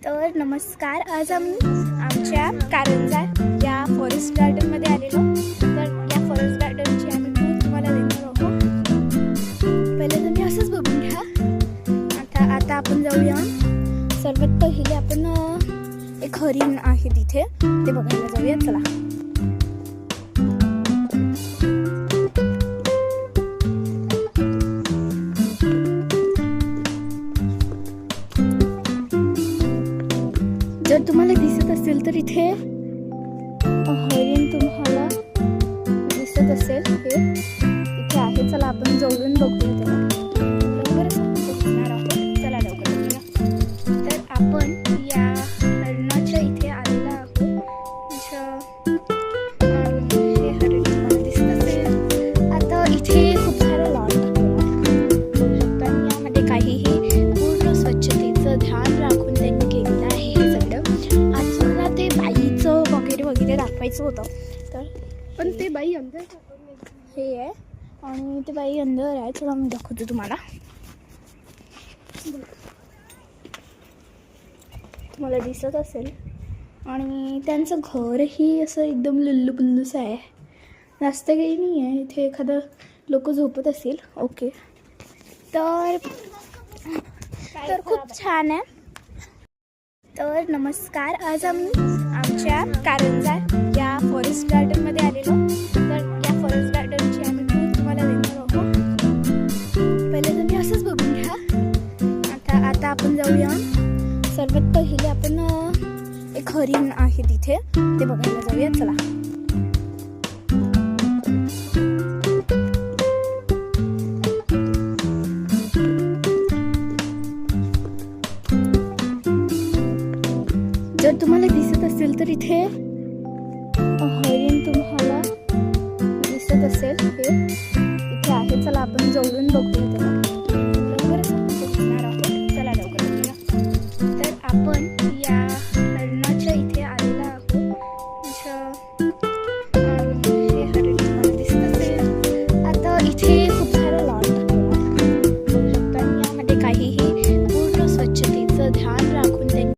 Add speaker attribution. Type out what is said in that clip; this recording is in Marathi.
Speaker 1: तर नमस्कार, आज आम्ही आमच्या कारंजा या फॉरेस्ट गार्डनमध्ये आलेलो. तर या फॉरेस्ट गार्डनची आम्ही टूर तुम्हाला देणार आहोत. पहिले तुम्ही असंच बघून घ्या. आता आपण जाऊया. सर्वात पहिले आपण एक हरिण आहे तिथे, ते बघायला जाऊया. चला. जर तुम्हाला दिसत असेल तर इथे हरिण तुम्हाला दिसत असेल, हे इथे आहे. चला आपण जवळून बघूया त्याला. लवकरच दिसणार आहोत. चला लवकर बघूया. तर आपण या हरिणाच्या इथे आलेला आहोत. हे हरिण तुम्हाला दिसत असेल. आता इथे खूप सारा लॉन बघू शकता. यामध्ये काहीही पूर्ण स्वच्छतेचं ध्यान राखून त्यांनी केलेलं आहे. वगैरे दाखवायचं होतं, तर
Speaker 2: पण ते बाई अंदर
Speaker 1: हे आहे आणि ते बाई अंदर आहे. चला मी दाखवते तुम्हाला. तुम्हाला दिसत असेल. आणि त्यांचं घरही असं एकदम लुल्लू पुल्लूस आहे. जास्त काही नाही आहे इथे. एखादं लोक झोपत असेल. ओके. तर खूप छान आहे. तर नमस्कार, आज आम्ही आमच्या कारंजा या फॉरेस्ट गार्डनमध्ये आलेलो. तर या फॉरेस्ट गार्डनची आम्ही टूर तुम्हाला देणार आहोत. पहिले तुम्ही असंच बघून घ्या. आता आपण जाऊया. सर्वात पहिले आपण एक हरिण आहे तिथे, ते बघायला जाऊया. चला. जर तुम्हाला दिसत असेल तर इथे हरिण तुम्हाला दिसत असेल, हे इथे आहे. चला आपण जवळून बघूया त्याला.